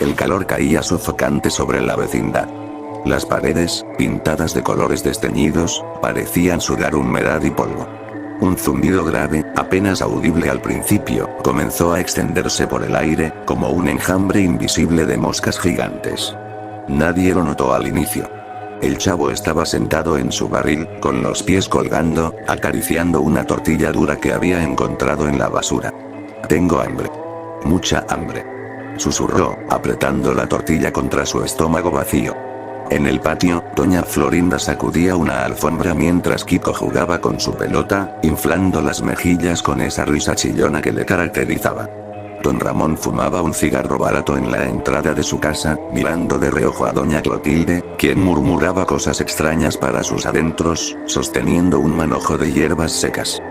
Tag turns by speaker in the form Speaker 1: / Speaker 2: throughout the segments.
Speaker 1: El calor caía sofocante sobre la vecindad. Las paredes, pintadas de colores desteñidos, parecían sudar humedad y polvo. Un zumbido grave, apenas audible al principio, comenzó a extenderse por el aire, como un enjambre invisible de moscas gigantes. Nadie lo notó al inicio. El chavo estaba sentado en su barril, con los pies colgando, acariciando una tortilla dura que había encontrado en la basura. Tengo hambre. Mucha hambre. Susurró, apretando la tortilla contra su estómago vacío. En el patio, doña Florinda sacudía una alfombra mientras Kiko jugaba con su pelota, inflando las mejillas con esa risa chillona que le caracterizaba. Don Ramón fumaba un cigarro barato en la entrada de su casa, mirando de reojo a doña Clotilde, quien murmuraba cosas extrañas para sus adentros, sosteniendo un manojo de hierbas secas.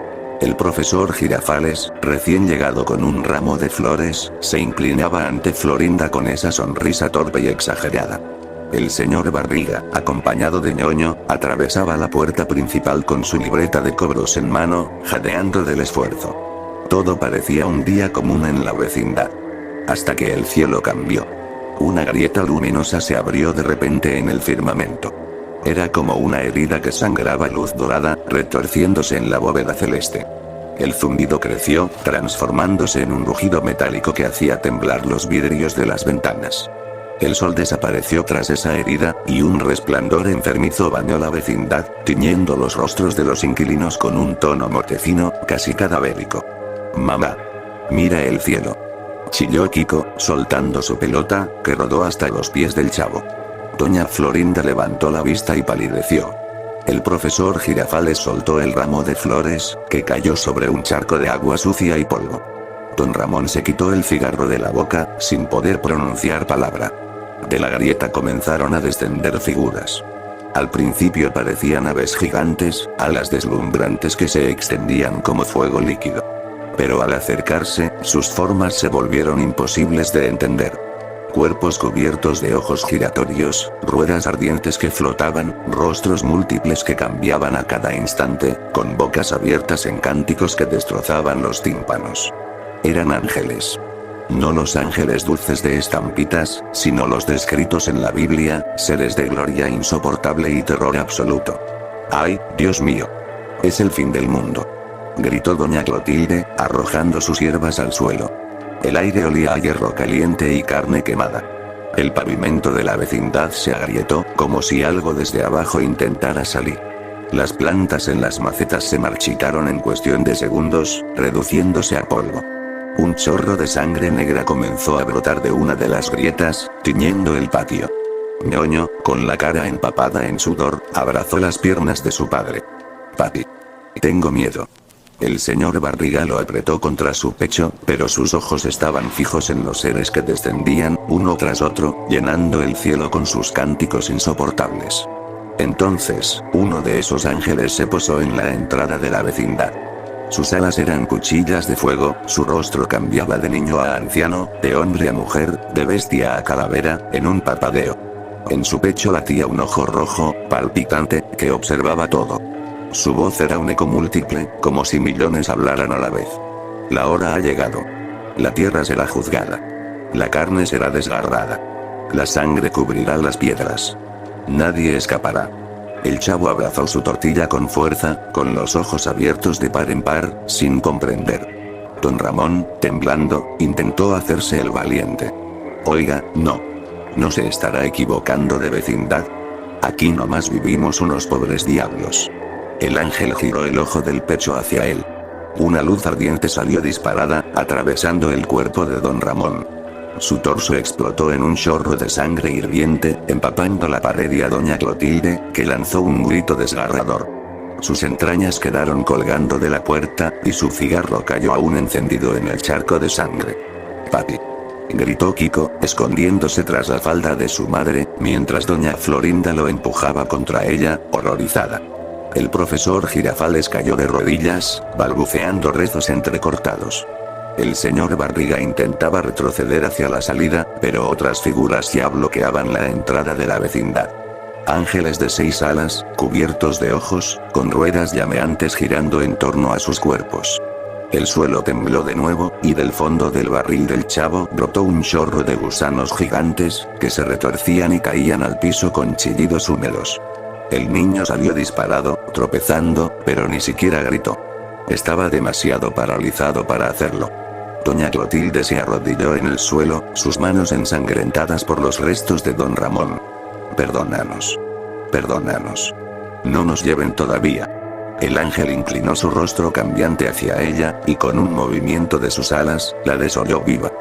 Speaker 1: El profesor Girafales, recién llegado con un ramo de flores, se inclinaba ante Florinda con esa sonrisa torpe y exagerada. El señor Barriga, acompañado de Ñoño, atravesaba la puerta principal con su libreta de cobros en mano, jadeando del esfuerzo. Todo parecía un día común en la vecindad. Hasta que el cielo cambió. Una grieta luminosa se abrió de repente en el firmamento. Era como una herida que sangraba luz dorada, retorciéndose en la bóveda celeste. El zumbido creció, transformándose en un rugido metálico que hacía temblar los vidrios de las ventanas. El sol desapareció tras esa herida, y un resplandor enfermizo bañó la vecindad, tiñendo los rostros de los inquilinos con un tono mortecino, casi cadavérico. «Mamá. Mira el cielo», chilló Kiko, soltando su pelota, que rodó hasta los pies del chavo. Doña Florinda levantó la vista y palideció. El profesor Girafales soltó el ramo de flores, que cayó sobre un charco de agua sucia y polvo. Don Ramón se quitó el cigarro de la boca, sin poder pronunciar palabra. De la grieta comenzaron a descender figuras. Al principio parecían aves gigantes, alas deslumbrantes que se extendían como fuego líquido. Pero al acercarse, sus formas se volvieron imposibles de entender. Cuerpos cubiertos de ojos giratorios, ruedas ardientes que flotaban, rostros múltiples que cambiaban a cada instante, con bocas abiertas en cánticos que destrozaban los tímpanos. Eran ángeles. No los ángeles dulces de estampitas, sino los descritos en la Biblia, seres de gloria insoportable y terror absoluto. ¡Ay, Dios mío! Es el fin del mundo, gritó doña Clotilde, arrojando sus hierbas al suelo. El aire olía a hierro caliente y carne quemada. El pavimento de la vecindad se agrietó, como si algo desde abajo intentara salir. Las plantas en las macetas se marchitaron en cuestión de segundos, reduciéndose a polvo. Un chorro de sangre negra comenzó a brotar de una de las grietas, tiñendo el patio. Ñoño, con la cara empapada en sudor, abrazó las piernas de su padre. «Papi. Tengo miedo». El señor Barriga lo apretó contra su pecho, pero sus ojos estaban fijos en los seres que descendían, uno tras otro, llenando el cielo con sus cánticos insoportables. Entonces, uno de esos ángeles se posó en la entrada de la vecindad. Sus alas eran cuchillas de fuego, su rostro cambiaba de niño a anciano, de hombre a mujer, de bestia a calavera, en un parpadeo. En su pecho latía un ojo rojo, palpitante, que observaba todo. Su voz era un eco múltiple, como si millones hablaran a la vez. La hora ha llegado. La tierra será juzgada. La carne será desgarrada. La sangre cubrirá las piedras. Nadie escapará. El chavo abrazó su tortilla con fuerza, con los ojos abiertos de par en par, sin comprender. Don Ramón, temblando, intentó hacerse el valiente. «Oiga, no. ¿No se estará equivocando de vecindad? Aquí nomás vivimos unos pobres diablos». El ángel giró el ojo del pecho hacia él. Una luz ardiente salió disparada, atravesando el cuerpo de don Ramón. Su torso explotó en un chorro de sangre hirviente, empapando la pared y a doña Clotilde, que lanzó un grito desgarrador. Sus entrañas quedaron colgando de la puerta, y su cigarro cayó aún encendido en el charco de sangre. «Papi», gritó Kiko, escondiéndose tras la falda de su madre, mientras doña Florinda lo empujaba contra ella, horrorizada. El profesor Girafales cayó de rodillas, balbuceando rezos entrecortados. El señor Barriga intentaba retroceder hacia la salida, pero otras figuras ya bloqueaban la entrada de la vecindad. Ángeles de 6 alas, cubiertos de ojos, con ruedas llameantes girando en torno a sus cuerpos. El suelo tembló de nuevo, y del fondo del barril del chavo brotó un chorro de gusanos gigantes, que se retorcían y caían al piso con chillidos húmedos. El niño salió disparado, tropezando, pero ni siquiera gritó. Estaba demasiado paralizado para hacerlo. Doña Clotilde se arrodilló en el suelo, sus manos ensangrentadas por los restos de don Ramón. Perdónanos. Perdónanos. No nos lleven todavía. El ángel inclinó su rostro cambiante hacia ella, y con un movimiento de sus alas, la desolló viva.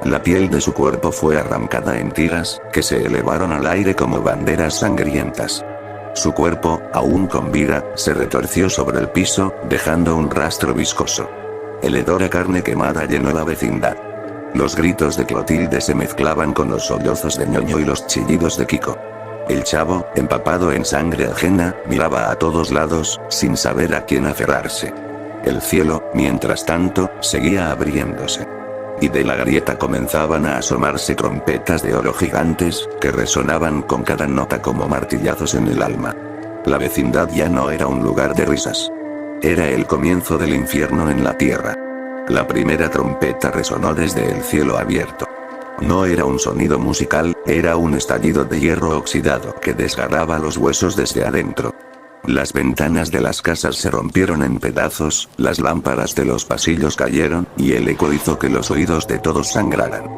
Speaker 1: La piel de su cuerpo fue arrancada en tiras, que se elevaron al aire como banderas sangrientas. Su cuerpo, aún con vida, se retorció sobre el piso, dejando un rastro viscoso. El hedor a carne quemada llenó la vecindad. Los gritos de Clotilde se mezclaban con los sollozos de ñoño y los chillidos de Kiko. El chavo, empapado en sangre ajena, miraba a todos lados, sin saber a quién aferrarse. El cielo, mientras tanto, seguía abriéndose. Y de la grieta comenzaban a asomarse trompetas de oro gigantes, que resonaban con cada nota como martillazos en el alma. La vecindad ya no era un lugar de risas. Era el comienzo del infierno en la tierra. La primera trompeta resonó desde el cielo abierto. No era un sonido musical, era un estallido de hierro oxidado que desgarraba los huesos desde adentro. Las ventanas de las casas se rompieron en pedazos, las lámparas de los pasillos cayeron, y el eco hizo que los oídos de todos sangraran.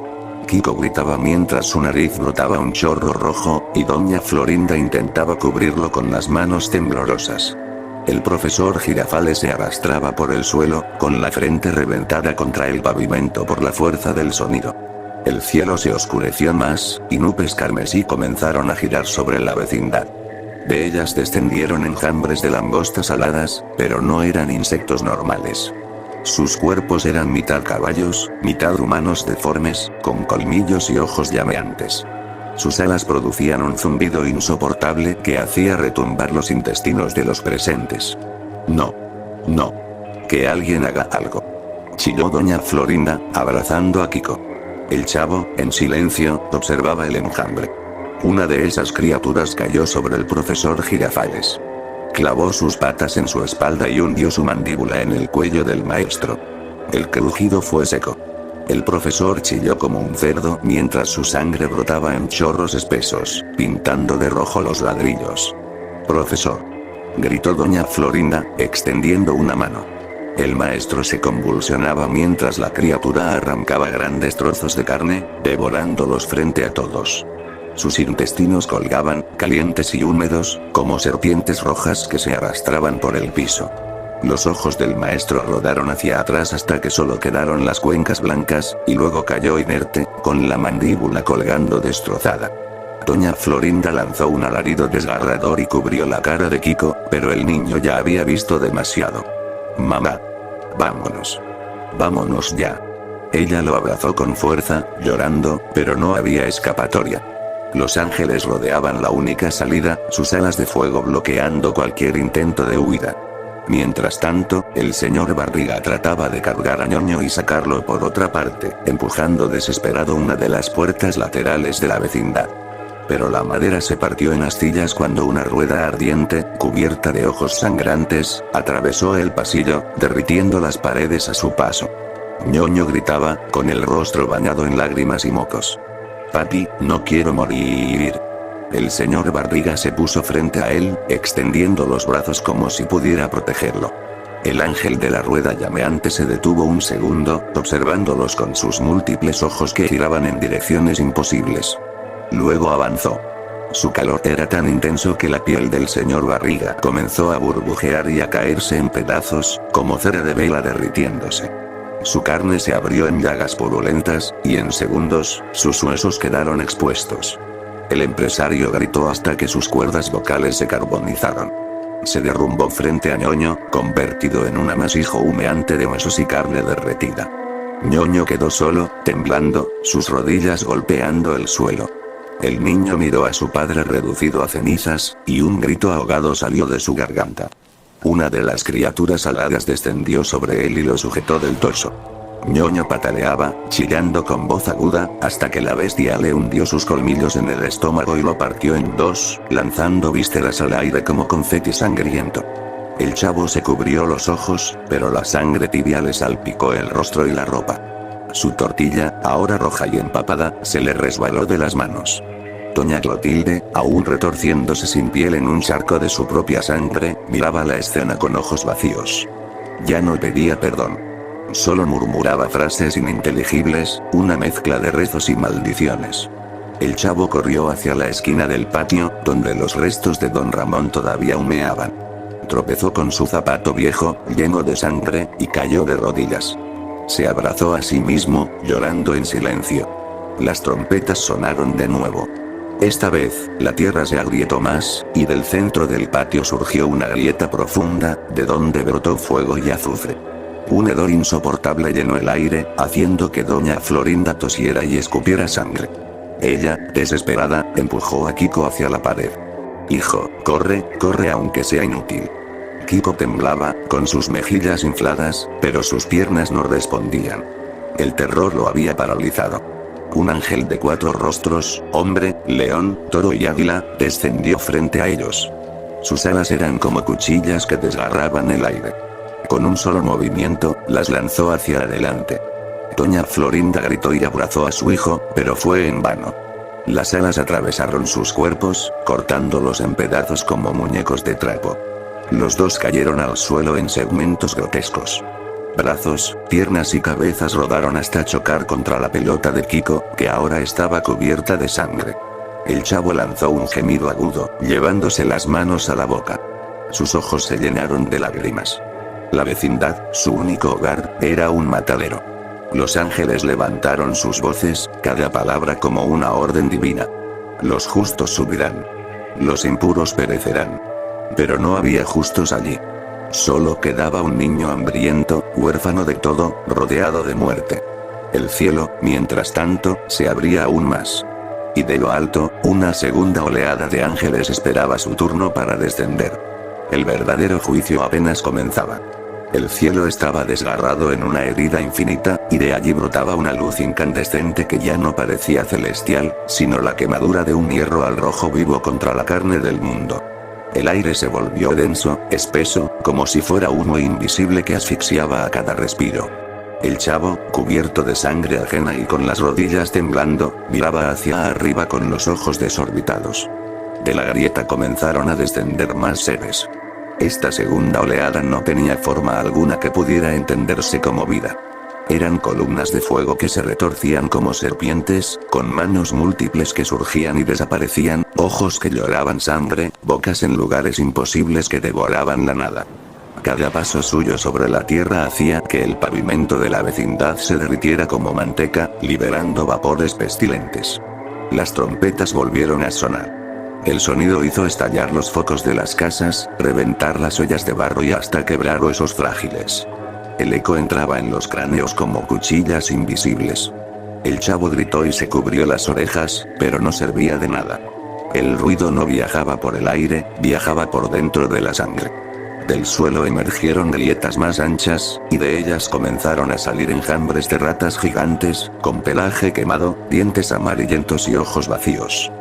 Speaker 1: Kiko gritaba mientras su nariz brotaba un chorro rojo, y doña Florinda intentaba cubrirlo con las manos temblorosas. El profesor Girafales se arrastraba por el suelo, con la frente reventada contra el pavimento por la fuerza del sonido. El cielo se oscureció más, y nubes carmesí comenzaron a girar sobre la vecindad. De ellas descendieron enjambres de langostas aladas, pero no eran insectos normales. Sus cuerpos eran mitad caballos, mitad humanos deformes, con colmillos y ojos llameantes. Sus alas producían un zumbido insoportable que hacía retumbar los intestinos de los presentes. No. No. Que alguien haga algo. Chilló doña Florinda, abrazando a Kiko. El chavo, en silencio, observaba el enjambre. Una de esas criaturas cayó sobre el profesor Girafales. Clavó sus patas en su espalda y hundió su mandíbula en el cuello del maestro. El crujido fue seco. El profesor chilló como un cerdo mientras su sangre brotaba en chorros espesos, pintando de rojo los ladrillos. «Profesor», gritó doña Florinda, extendiendo una mano. El maestro se convulsionaba mientras la criatura arrancaba grandes trozos de carne, devorándolos frente a todos. Sus intestinos colgaban, calientes y húmedos, como serpientes rojas que se arrastraban por el piso. Los ojos del maestro rodaron hacia atrás hasta que solo quedaron las cuencas blancas, y luego cayó inerte, con la mandíbula colgando destrozada. Doña Florinda lanzó un alarido desgarrador y cubrió la cara de Kiko, pero el niño ya había visto demasiado. «Mamá. Vámonos. Vámonos ya». Ella lo abrazó con fuerza, llorando, pero no había escapatoria. Los ángeles rodeaban la única salida, sus alas de fuego bloqueando cualquier intento de huida. Mientras tanto, el señor Barriga trataba de cargar a ñoño y sacarlo por otra parte, empujando desesperado una de las puertas laterales de la vecindad. Pero la madera se partió en astillas cuando una rueda ardiente, cubierta de ojos sangrantes, atravesó el pasillo, derritiendo las paredes a su paso. ñoño gritaba, con el rostro bañado en lágrimas y mocos. «Papi, no quiero morir». El señor Barriga se puso frente a él, extendiendo los brazos como si pudiera protegerlo. El ángel de la rueda llameante se detuvo un segundo, observándolos con sus múltiples ojos que giraban en direcciones imposibles. Luego avanzó. Su calor era tan intenso que la piel del señor Barriga comenzó a burbujear y a caerse en pedazos, como cera de vela derritiéndose. Su carne se abrió en llagas purulentas, y en segundos, sus huesos quedaron expuestos. El empresario gritó hasta que sus cuerdas vocales se carbonizaron. Se derrumbó frente a ñoño, convertido en un amasijo humeante de huesos y carne derretida. ñoño quedó solo, temblando, sus rodillas golpeando el suelo. El niño miró a su padre reducido a cenizas, y un grito ahogado salió de su garganta. Una de las criaturas aladas descendió sobre él y lo sujetó del torso. ñoño pataleaba, chillando con voz aguda, hasta que la bestia le hundió sus colmillos en el estómago y lo partió en dos, lanzando vísceras al aire como confeti sangriento. El chavo se cubrió los ojos, pero la sangre tibia le salpicó el rostro y la ropa. Su tortilla, ahora roja y empapada, se le resbaló de las manos. Doña Clotilde, aún retorciéndose sin piel en un charco de su propia sangre, miraba la escena con ojos vacíos. Ya no pedía perdón. Solo murmuraba frases ininteligibles, una mezcla de rezos y maldiciones. El chavo corrió hacia la esquina del patio, donde los restos de don Ramón todavía humeaban. Tropezó con su zapato viejo, lleno de sangre, y cayó de rodillas. Se abrazó a sí mismo, llorando en silencio. Las trompetas sonaron de nuevo. Esta vez, la tierra se agrietó más, y del centro del patio surgió una grieta profunda, de donde brotó fuego y azufre. Un hedor insoportable llenó el aire, haciendo que doña Florinda tosiera y escupiera sangre. Ella, desesperada, empujó a Kiko hacia la pared. «Hijo, corre, corre aunque sea inútil». Kiko temblaba, con sus mejillas infladas, pero sus piernas no respondían. El terror lo había paralizado. Un ángel de 4 rostros, hombre, león, toro y águila, descendió frente a ellos. Sus alas eran como cuchillas que desgarraban el aire. Con un solo movimiento, las lanzó hacia adelante. Doña Florinda gritó y abrazó a su hijo, pero fue en vano. Las alas atravesaron sus cuerpos, cortándolos en pedazos como muñecos de trapo. Los dos cayeron al suelo en segmentos grotescos. Brazos, piernas y cabezas rodaron hasta chocar contra la pelota de Kiko, que ahora estaba cubierta de sangre. El chavo lanzó un gemido agudo, llevándose las manos a la boca. Sus ojos se llenaron de lágrimas. La vecindad, su único hogar, era un matadero. Los ángeles levantaron sus voces, cada palabra como una orden divina. Los justos subirán. Los impuros perecerán. Pero no había justos allí. Solo quedaba un niño hambriento, huérfano de todo, rodeado de muerte. El cielo, mientras tanto, se abría aún más. Y de lo alto, una segunda oleada de ángeles esperaba su turno para descender. El verdadero juicio apenas comenzaba. El cielo estaba desgarrado en una herida infinita, y de allí brotaba una luz incandescente que ya no parecía celestial, sino la quemadura de un hierro al rojo vivo contra la carne del mundo. El aire se volvió denso, espeso, como si fuera humo invisible que asfixiaba a cada respiro. El chavo, cubierto de sangre ajena y con las rodillas temblando, miraba hacia arriba con los ojos desorbitados. De la grieta comenzaron a descender más seres. Esta segunda oleada no tenía forma alguna que pudiera entenderse como vida. Eran columnas de fuego que se retorcían como serpientes, con manos múltiples que surgían y desaparecían, ojos que lloraban sangre, bocas en lugares imposibles que devoraban la nada. Cada paso suyo sobre la tierra hacía que el pavimento de la vecindad se derritiera como manteca, liberando vapores pestilentes. Las trompetas volvieron a sonar. El sonido hizo estallar los focos de las casas, reventar las ollas de barro y hasta quebrar huesos frágiles. El eco entraba en los cráneos como cuchillas invisibles. El chavo gritó y se cubrió las orejas, pero no servía de nada. El ruido no viajaba por el aire, viajaba por dentro de la sangre. Del suelo emergieron grietas más anchas, y de ellas comenzaron a salir enjambres de ratas gigantes, con pelaje quemado, dientes amarillentos y ojos vacíos.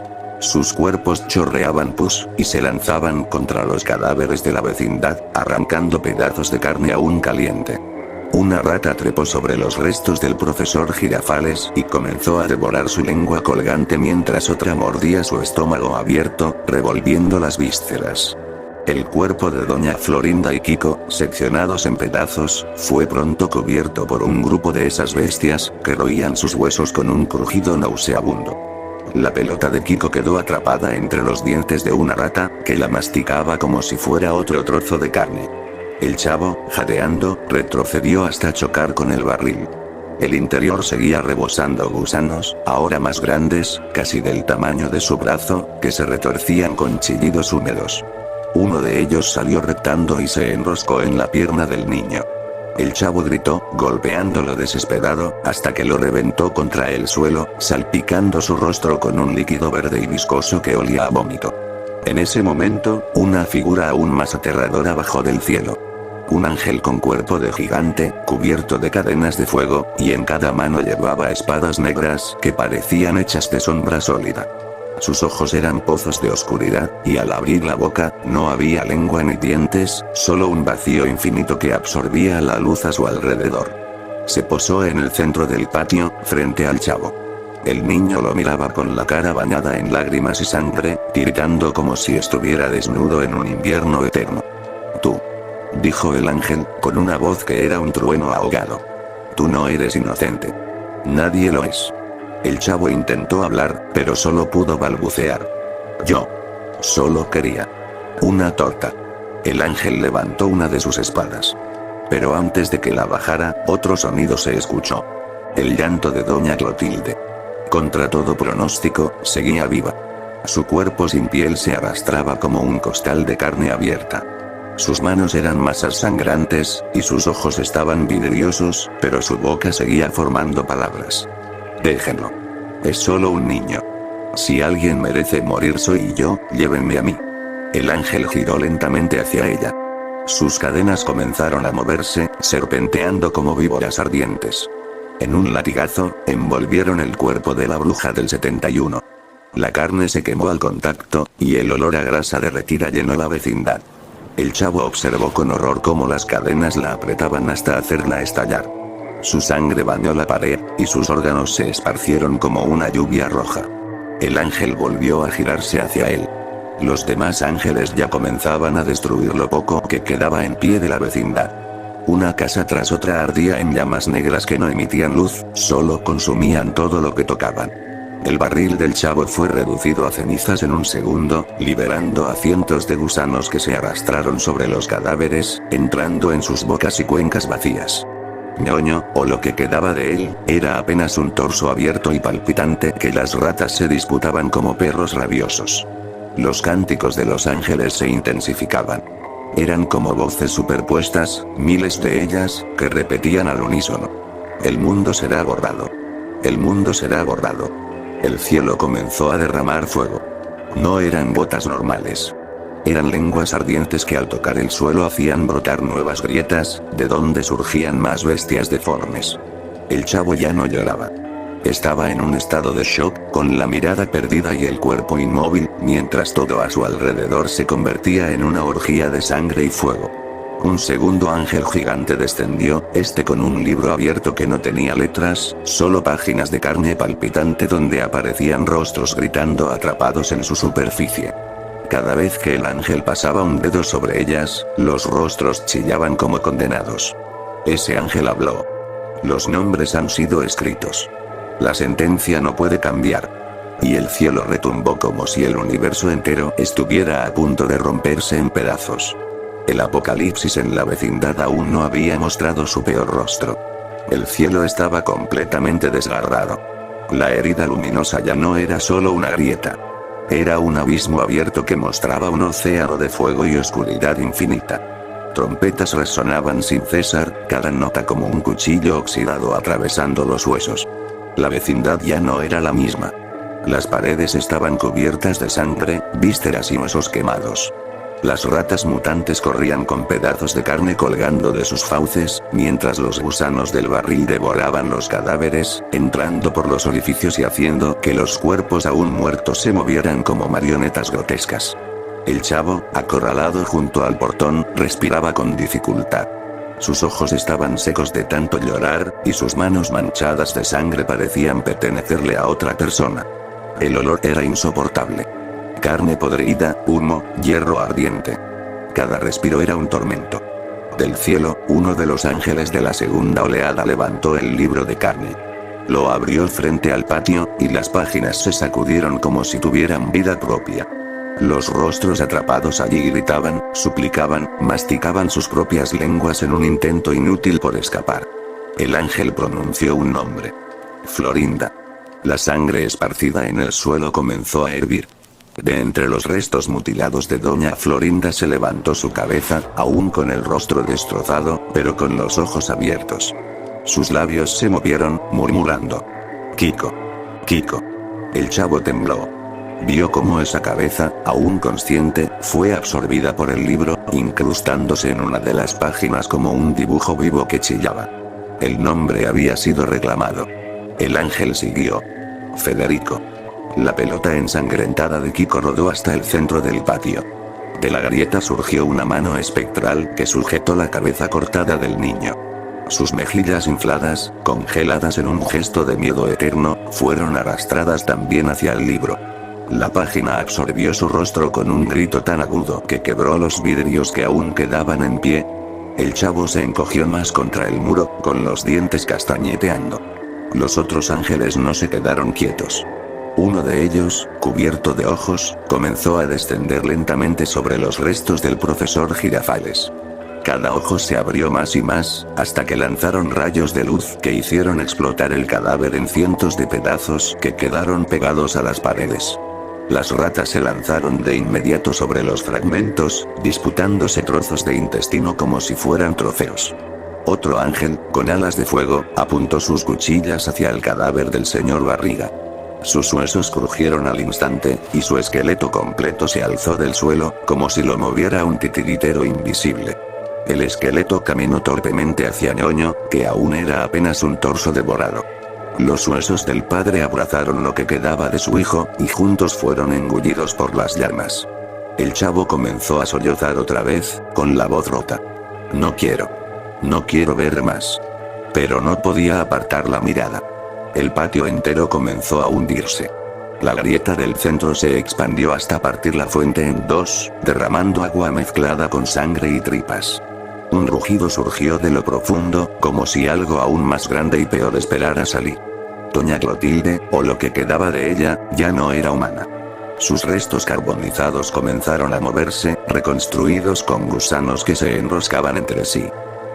Speaker 1: Sus cuerpos chorreaban pus, y se lanzaban contra los cadáveres de la vecindad, arrancando pedazos de carne aún caliente. Una rata trepó sobre los restos del profesor Girafales y comenzó a devorar su lengua colgante mientras otra mordía su estómago abierto, revolviendo las vísceras. El cuerpo de doña Florinda y Kiko, seccionados en pedazos, fue pronto cubierto por un grupo de esas bestias, que roían sus huesos con un crujido nauseabundo. La pelota de Kiko quedó atrapada entre los dientes de una rata, que la masticaba como si fuera otro trozo de carne. El chavo, jadeando, retrocedió hasta chocar con el barril. El interior seguía rebosando gusanos, ahora más grandes, casi del tamaño de su brazo, que se retorcían con chillidos húmedos. Uno de ellos salió reptando y se enroscó en la pierna del niño. El chavo gritó, golpeándolo desesperado, hasta que lo reventó contra el suelo, salpicando su rostro con un líquido verde y viscoso que olía a vómito. En ese momento, una figura aún más aterradora bajó del cielo. Un ángel con cuerpo de gigante, cubierto de cadenas de fuego, y en cada mano llevaba espadas negras que parecían hechas de sombra sólida. Sus ojos eran pozos de oscuridad, y al abrir la boca, no había lengua ni dientes, solo un vacío infinito que absorbía la luz a su alrededor. Se posó en el centro del patio, frente al chavo. El niño lo miraba con la cara bañada en lágrimas y sangre, tiritando como si estuviera desnudo en un invierno eterno. Tú, dijo el ángel, con una voz que era un trueno ahogado. Tú no eres inocente. Nadie lo es. El chavo intentó hablar, pero solo pudo balbucear. Yo solo quería una torta. El ángel levantó una de sus espadas. Pero antes de que la bajara, otro sonido se escuchó. El llanto de doña Clotilde. Contra todo pronóstico, seguía viva. Su cuerpo sin piel se arrastraba como un costal de carne abierta. Sus manos eran masas sangrantes, y sus ojos estaban vidriosos, pero su boca seguía formando palabras. Déjenlo. Es solo un niño. Si alguien merece morir soy yo, llévenme a mí. El ángel giró lentamente hacia ella. Sus cadenas comenzaron a moverse, serpenteando como víboras ardientes. En un latigazo, envolvieron el cuerpo de la bruja del 71. La carne se quemó al contacto, y el olor a grasa derretida llenó la vecindad. El chavo observó con horror cómo las cadenas la apretaban hasta hacerla estallar. Su sangre bañó la pared, y sus órganos se esparcieron como una lluvia roja. El ángel volvió a girarse hacia él. Los demás ángeles ya comenzaban a destruir lo poco que quedaba en pie de la vecindad. Una casa tras otra ardía en llamas negras que no emitían luz, solo consumían todo lo que tocaban. El barril del chavo fue reducido a cenizas en un segundo, liberando a cientos de gusanos que se arrastraron sobre los cadáveres, entrando en sus bocas y cuencas vacías. Ñoño, o lo que quedaba de él, era apenas un torso abierto y palpitante que las ratas se disputaban como perros rabiosos. Los cánticos de los ángeles se intensificaban. Eran como voces superpuestas, miles de ellas, que repetían al unísono. El mundo será borrado. El mundo será borrado. El cielo comenzó a derramar fuego. No eran gotas normales. Eran lenguas ardientes que al tocar el suelo hacían brotar nuevas grietas, de donde surgían más bestias deformes. El chavo ya no lloraba. Estaba en un estado de shock, con la mirada perdida y el cuerpo inmóvil, mientras todo a su alrededor se convertía en una orgía de sangre y fuego. Un segundo ángel gigante descendió, con un libro abierto que no tenía letras, solo páginas de carne palpitante donde aparecían rostros gritando atrapados en su superficie. Cada vez que el ángel pasaba un dedo sobre ellas, los rostros chillaban como condenados. Ese ángel habló. Los nombres han sido escritos. La sentencia no puede cambiar. Y el cielo retumbó como si el universo entero estuviera a punto de romperse en pedazos. El apocalipsis en la vecindad aún no había mostrado su peor rostro. El cielo estaba completamente desgarrado. La herida luminosa ya no era solo una grieta. Era un abismo abierto que mostraba un océano de fuego y oscuridad infinita. Trompetas resonaban sin cesar, cada nota como un cuchillo oxidado atravesando los huesos. La vecindad ya no era la misma. Las paredes estaban cubiertas de sangre, vísceras y huesos quemados. Las ratas mutantes corrían con pedazos de carne colgando de sus fauces, mientras los gusanos del barril devoraban los cadáveres, entrando por los orificios y haciendo que los cuerpos aún muertos se movieran como marionetas grotescas. El chavo, acorralado junto al portón, respiraba con dificultad. Sus ojos estaban secos de tanto llorar, y sus manos manchadas de sangre parecían pertenecerle a otra persona. El olor era insoportable. Carne podrida, humo, hierro ardiente. Cada respiro era un tormento. Del cielo, uno de los ángeles de la segunda oleada levantó el libro de carne. Lo abrió frente al patio, y las páginas se sacudieron como si tuvieran vida propia. Los rostros atrapados allí gritaban, suplicaban, masticaban sus propias lenguas en un intento inútil por escapar. El ángel pronunció un nombre. Florinda. La sangre esparcida en el suelo comenzó a hervir. De entre los restos mutilados de doña Florinda se levantó su cabeza, aún con el rostro destrozado, pero con los ojos abiertos. Sus labios se movieron, murmurando. Kiko. Kiko. El chavo tembló. Vio cómo esa cabeza, aún consciente, fue absorbida por el libro, incrustándose en una de las páginas como un dibujo vivo que chillaba. El nombre había sido reclamado. El ángel siguió. Federico. La pelota ensangrentada de Kiko rodó hasta el centro del patio. De la grieta surgió una mano espectral que sujetó la cabeza cortada del niño. Sus mejillas infladas, congeladas en un gesto de miedo eterno, fueron arrastradas también hacia el libro. La página absorbió su rostro con un grito tan agudo que quebró los vidrios que aún quedaban en pie. El chavo se encogió más contra el muro, con los dientes castañeteando. Los otros ángeles no se quedaron quietos. Uno de ellos, cubierto de ojos, comenzó a descender lentamente sobre los restos del profesor Girafales. Cada ojo se abrió más y más, hasta que lanzaron rayos de luz que hicieron explotar el cadáver en cientos de pedazos que quedaron pegados a las paredes. Las ratas se lanzaron de inmediato sobre los fragmentos, disputándose trozos de intestino como si fueran trofeos. Otro ángel, con alas de fuego, apuntó sus cuchillas hacia el cadáver del señor Barriga. Sus huesos crujieron al instante, y su esqueleto completo se alzó del suelo, como si lo moviera un titiritero invisible. El esqueleto caminó torpemente hacia Ñoño, que aún era apenas un torso devorado. Los huesos del padre abrazaron lo que quedaba de su hijo, y juntos fueron engullidos por las llamas. El chavo comenzó a sollozar otra vez, con la voz rota. No quiero ver más. Pero no podía apartar la mirada. El patio entero comenzó a hundirse. La grieta del centro se expandió hasta partir la fuente en dos, derramando agua mezclada con sangre y tripas. Un rugido surgió de lo profundo, como si algo aún más grande y peor esperara salir. Doña Clotilde, o lo que quedaba de ella, ya no era humana. Sus restos carbonizados comenzaron a moverse, reconstruidos con gusanos que se enroscaban entre sí.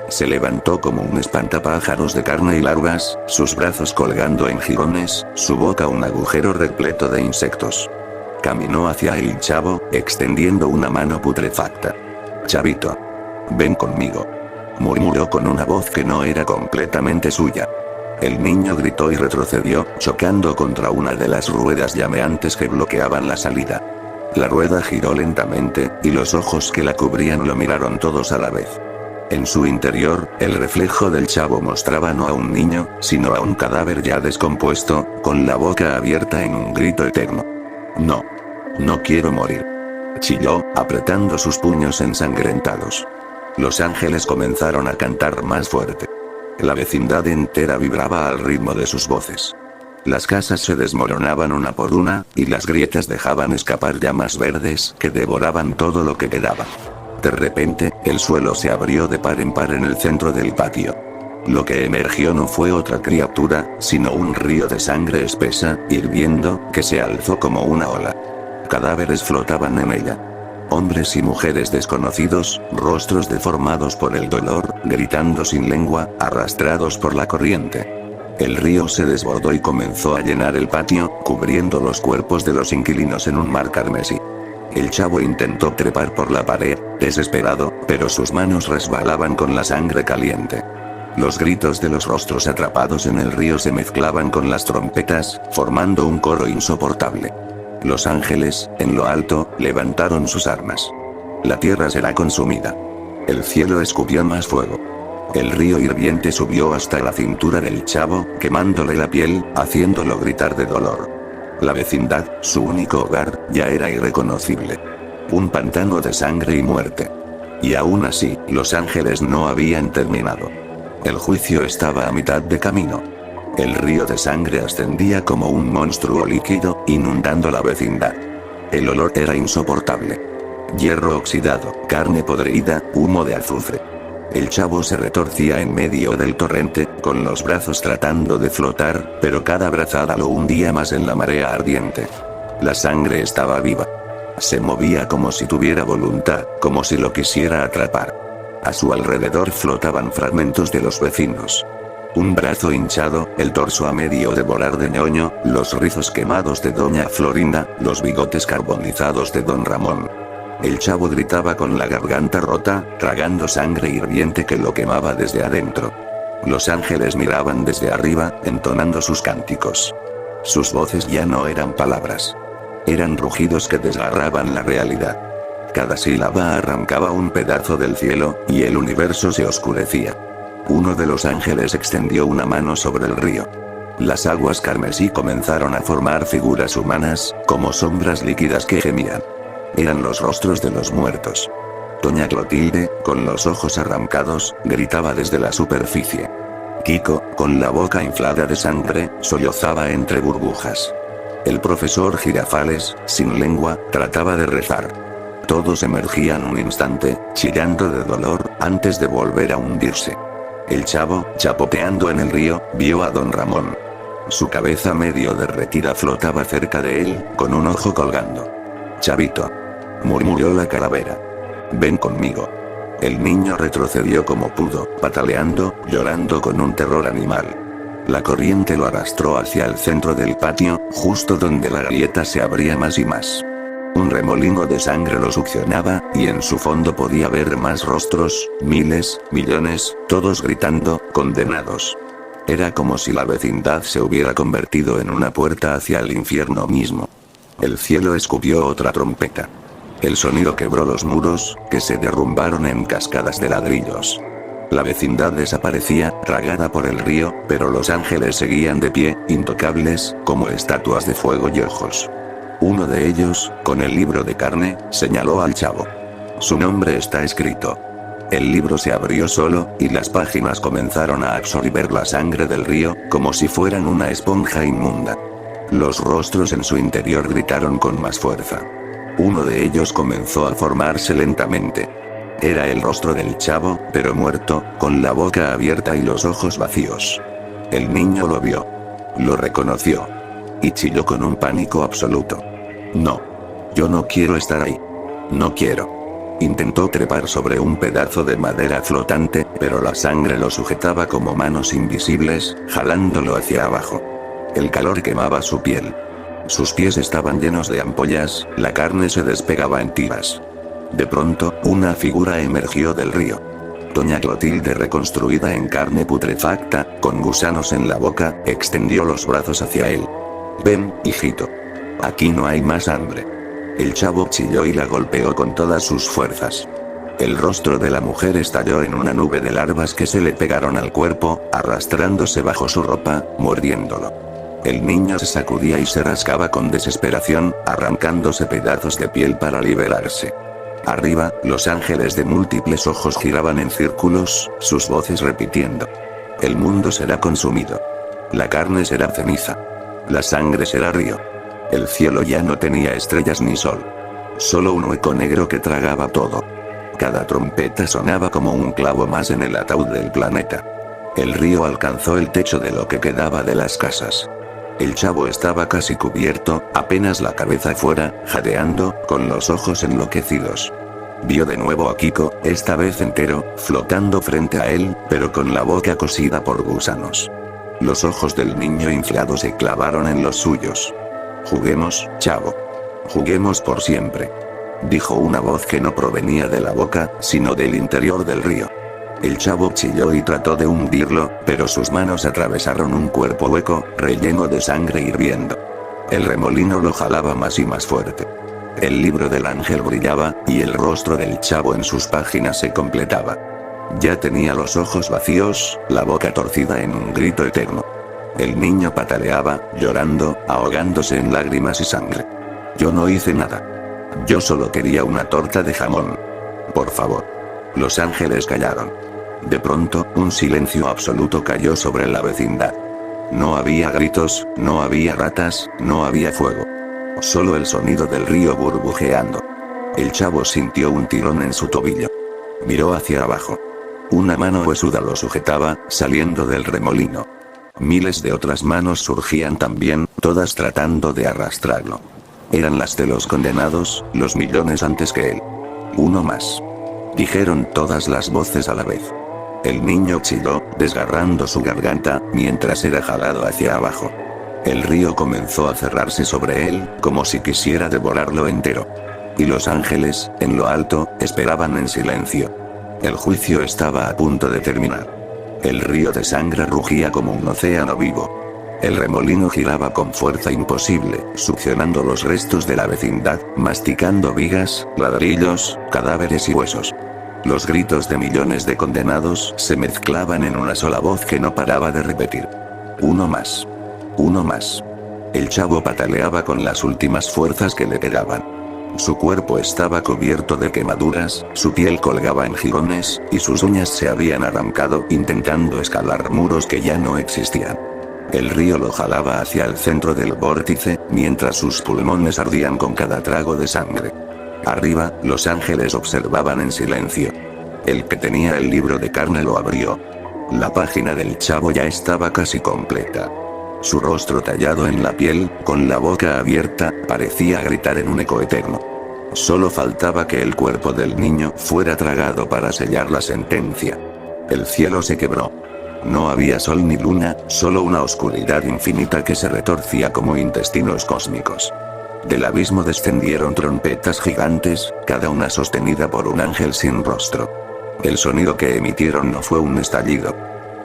Speaker 1: Se levantó como un espantapájaros de carne y larvas, sus brazos colgando en jirones, su boca un agujero repleto de insectos. Caminó hacia el chavo, extendiendo una mano putrefacta. Chavito. Ven conmigo. Murmuró con una voz que no era completamente suya. El niño gritó y retrocedió, chocando contra una de las ruedas llameantes que bloqueaban la salida. La rueda giró lentamente, y los ojos que la cubrían lo miraron todos a la vez. En su interior, el reflejo del chavo mostraba no a un niño, sino a un cadáver ya descompuesto, con la boca abierta en un grito eterno. No quiero morir. Chilló, apretando sus puños ensangrentados. Los ángeles comenzaron a cantar más fuerte. La vecindad entera vibraba al ritmo de sus voces. Las casas se desmoronaban una por una, y las grietas dejaban escapar llamas verdes que devoraban todo lo que quedaba. De repente, el suelo se abrió de par en par en el centro del patio. Lo que emergió no fue otra criatura, sino un río de sangre espesa, hirviendo, que se alzó como una ola. Cadáveres flotaban en ella. Hombres y mujeres desconocidos, rostros deformados por el dolor, gritando sin lengua, arrastrados por la corriente. El río se desbordó y comenzó a llenar el patio, cubriendo los cuerpos de los inquilinos en un mar carmesí. El chavo intentó trepar por la pared, desesperado, pero sus manos resbalaban con la sangre caliente. Los gritos de los rostros atrapados en el río se mezclaban con las trompetas, formando un coro insoportable. Los ángeles, en lo alto, levantaron sus armas. La tierra será consumida. El cielo escupió más fuego. El río hirviente subió hasta la cintura del chavo, quemándole la piel, haciéndolo gritar de dolor. La vecindad, su único hogar, ya era irreconocible. Un pantano de sangre y muerte. Y aún así, los ángeles no habían terminado. El juicio estaba a mitad de camino. El río de sangre ascendía como un monstruo líquido, inundando la vecindad. El olor era insoportable. Hierro oxidado, carne podrida, humo de azufre. El chavo se retorcía en medio del torrente, con los brazos tratando de flotar, pero cada brazada lo hundía más en la marea ardiente. La sangre estaba viva. Se movía como si tuviera voluntad, como si lo quisiera atrapar. A su alrededor flotaban fragmentos de los vecinos. Un brazo hinchado, el torso a medio devorar de Ñoño, los rizos quemados de doña Florinda, los bigotes carbonizados de don Ramón. El chavo gritaba con la garganta rota, tragando sangre hirviente que lo quemaba desde adentro. Los ángeles miraban desde arriba, entonando sus cánticos. Sus voces ya no eran palabras. Eran rugidos que desgarraban la realidad. Cada sílaba arrancaba un pedazo del cielo, y el universo se oscurecía. Uno de los ángeles extendió una mano sobre el río. Las aguas carmesí comenzaron a formar figuras humanas, como sombras líquidas que gemían. Eran los rostros de los muertos. Doña Clotilde, con los ojos arrancados, gritaba desde la superficie. Kiko, con la boca inflada de sangre, sollozaba entre burbujas. El profesor Girafales, sin lengua, trataba de rezar. Todos emergían un instante, chillando de dolor, antes de volver a hundirse. El chavo, chapoteando en el río, vio a don Ramón. Su cabeza medio derretida flotaba cerca de él, con un ojo colgando. «Chavito», murmuró la calavera. «Ven conmigo». El niño retrocedió como pudo, pataleando, llorando con un terror animal. La corriente lo arrastró hacia el centro del patio, justo donde la grieta se abría más y más. Un remolino de sangre lo succionaba, y en su fondo podía ver más rostros, miles, millones, todos gritando, condenados. Era como si la vecindad se hubiera convertido en una puerta hacia el infierno mismo. El cielo escupió otra trompeta. El sonido quebró los muros, que se derrumbaron en cascadas de ladrillos. La vecindad desaparecía, tragada por el río, pero los ángeles seguían de pie, intocables, como estatuas de fuego y ojos. Uno de ellos, con el libro de carne, señaló al chavo. «Su nombre está escrito». El libro se abrió solo, y las páginas comenzaron a absorber la sangre del río, como si fueran una esponja inmunda. Los rostros en su interior gritaron con más fuerza. Uno de ellos comenzó a formarse lentamente. Era el rostro del chavo, pero muerto, con la boca abierta y los ojos vacíos. El niño lo vio. Lo reconoció. Y chilló con un pánico absoluto. «No. Yo no quiero estar ahí. No quiero». Intentó trepar sobre un pedazo de madera flotante, pero la sangre lo sujetaba como manos invisibles, jalándolo hacia abajo. El calor quemaba su piel. Sus pies estaban llenos de ampollas, la carne se despegaba en tiras. De pronto, una figura emergió del río. Doña Clotilde, reconstruida en carne putrefacta, con gusanos en la boca, extendió los brazos hacia él. «Ven, hijito. Aquí no hay más hambre». El chavo chilló y la golpeó con todas sus fuerzas. El rostro de la mujer estalló en una nube de larvas que se le pegaron al cuerpo, arrastrándose bajo su ropa, mordiéndolo. El niño se sacudía y se rascaba con desesperación, arrancándose pedazos de piel para liberarse. Arriba, los ángeles de múltiples ojos giraban en círculos, sus voces repitiendo. «El mundo será consumido. La carne será ceniza. La sangre será río. El cielo ya no tenía estrellas ni sol. Solo un hueco negro que tragaba todo». Cada trompeta sonaba como un clavo más en el ataúd del planeta. El río alcanzó el techo de lo que quedaba de las casas. El chavo estaba casi cubierto, apenas la cabeza fuera, jadeando, con los ojos enloquecidos. Vio de nuevo a Kiko, esta vez entero, flotando frente a él, pero con la boca cosida por gusanos. Los ojos del niño inflado se clavaron en los suyos. «Juguemos, chavo. Juguemos por siempre», dijo una voz que no provenía de la boca, sino del interior del río. El chavo chilló y trató de hundirlo, pero sus manos atravesaron un cuerpo hueco, relleno de sangre hirviendo. El remolino lo jalaba más y más fuerte. El libro del ángel brillaba, y el rostro del chavo en sus páginas se completaba. Ya tenía los ojos vacíos, la boca torcida en un grito eterno. El niño pataleaba, llorando, ahogándose en lágrimas y sangre. «Yo no hice nada. Yo solo quería una torta de jamón. Por favor». Los ángeles callaron. De pronto, un silencio absoluto cayó sobre la vecindad. No había gritos, no había ratas, no había fuego. Solo el sonido del río burbujeando. El chavo sintió un tirón en su tobillo. Miró hacia abajo. Una mano huesuda lo sujetaba, saliendo del remolino. Miles de otras manos surgían también, todas tratando de arrastrarlo. Eran las de los condenados, los millones antes que él. «Uno más», dijeron todas las voces a la vez. El niño chilló, desgarrando su garganta, mientras era jalado hacia abajo. El río comenzó a cerrarse sobre él, como si quisiera devorarlo entero. Y los ángeles, en lo alto, esperaban en silencio. El juicio estaba a punto de terminar. El río de sangre rugía como un océano vivo. El remolino giraba con fuerza imposible, succionando los restos de la vecindad, masticando vigas, ladrillos, cadáveres y huesos. Los gritos de millones de condenados se mezclaban en una sola voz que no paraba de repetir. «Uno más. Uno más. El chavo pataleaba con las últimas fuerzas que le quedaban. Su cuerpo estaba cubierto de quemaduras, su piel colgaba en jirones, y sus uñas se habían arrancado intentando escalar muros que ya no existían. El río lo jalaba hacia el centro del vórtice, mientras sus pulmones ardían con cada trago de sangre. Arriba, los ángeles observaban en silencio. El que tenía el libro de carne lo abrió. La página del chavo ya estaba casi completa. Su rostro tallado en la piel, con la boca abierta, parecía gritar en un eco eterno. Solo faltaba que el cuerpo del niño fuera tragado para sellar la sentencia. El cielo se quebró. No había sol ni luna, solo una oscuridad infinita que se retorcía como intestinos cósmicos. Del abismo descendieron trompetas gigantes, cada una sostenida por un ángel sin rostro. El sonido que emitieron no fue un estallido.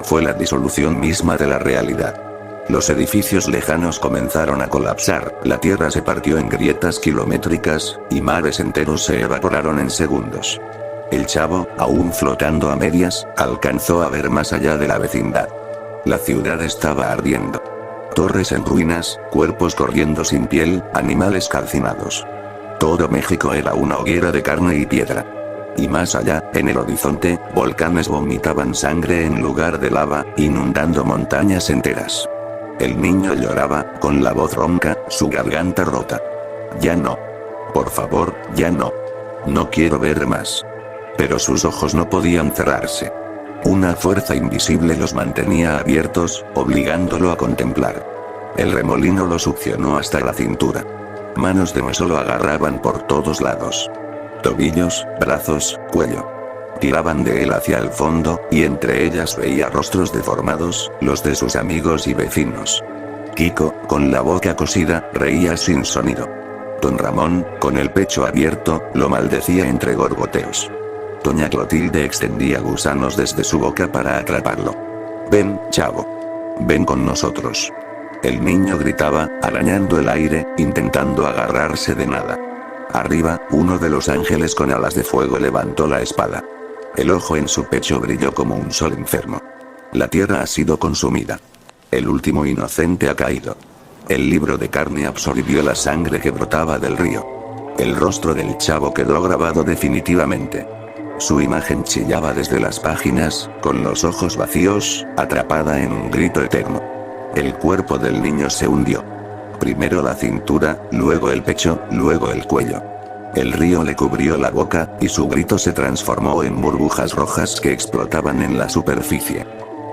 Speaker 1: Fue la disolución misma de la realidad. Los edificios lejanos comenzaron a colapsar, la tierra se partió en grietas kilométricas, y mares enteros se evaporaron en segundos. El chavo, aún flotando a medias, alcanzó a ver más allá de la vecindad. La ciudad estaba ardiendo. Torres en ruinas, cuerpos corriendo sin piel, animales calcinados. Todo México era una hoguera de carne y piedra. Y más allá, en el horizonte, volcanes vomitaban sangre en lugar de lava, inundando montañas enteras. El niño lloraba, con la voz ronca, su garganta rota. Ya no. Por favor, ya no. No quiero ver más. Pero sus ojos no podían cerrarse. Una fuerza invisible los mantenía abiertos, obligándolo a contemplar. El remolino lo succionó hasta la cintura. Manos de hueso lo agarraban por todos lados. Tobillos, brazos, cuello. Tiraban de él hacia el fondo, y entre ellas veía rostros deformados, los de sus amigos y vecinos. Kiko, con la boca cosida, reía sin sonido. Don Ramón, con el pecho abierto, lo maldecía entre gorgoteos. Doña Clotilde extendía gusanos desde su boca para atraparlo. Ven, chavo. Ven con nosotros. El niño gritaba, arañando el aire, intentando agarrarse de nada. Arriba, uno de los ángeles con alas de fuego levantó la espada. El ojo en su pecho brilló como un sol enfermo. La tierra ha sido consumida. El último inocente ha caído. El libro de carne absorbió la sangre que brotaba del río. El rostro del chavo quedó grabado definitivamente. Su imagen chillaba desde las páginas, con los ojos vacíos, atrapada en un grito eterno. El cuerpo del niño se hundió. Primero la cintura, luego el pecho, luego el cuello. El río le cubrió la boca, y su grito se transformó en burbujas rojas que explotaban en la superficie.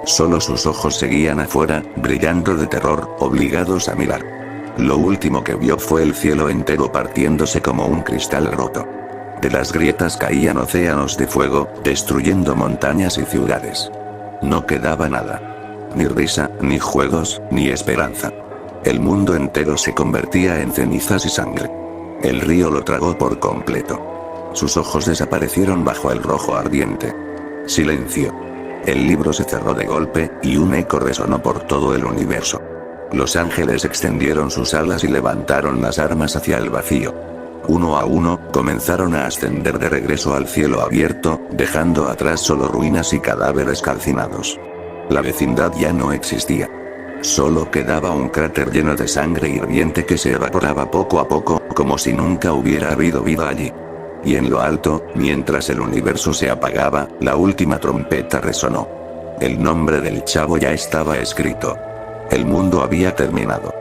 Speaker 1: Solo sus ojos seguían afuera, brillando de terror, obligados a mirar. Lo último que vio fue el cielo entero partiéndose como un cristal roto. De las grietas caían océanos de fuego, destruyendo montañas y ciudades. No quedaba nada. Ni risa, ni juegos, ni esperanza. El mundo entero se convertía en cenizas y sangre. El río lo tragó por completo. Sus ojos desaparecieron bajo el rojo ardiente. Silencio. El libro se cerró de golpe, y un eco resonó por todo el universo. Los ángeles extendieron sus alas y levantaron las armas hacia el vacío. Uno a uno, comenzaron a ascender de regreso al cielo abierto, dejando atrás solo ruinas y cadáveres calcinados. La vecindad ya no existía. Solo quedaba un cráter lleno de sangre hirviente que se evaporaba poco a poco, como si nunca hubiera habido vida allí. Y en lo alto, mientras el universo se apagaba, la última trompeta resonó. El nombre del chavo ya estaba escrito. El mundo había terminado.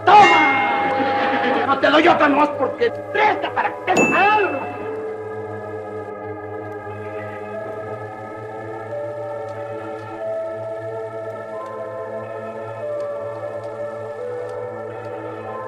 Speaker 2: ¡Toma! No te doy otra más porque presta para que te salga.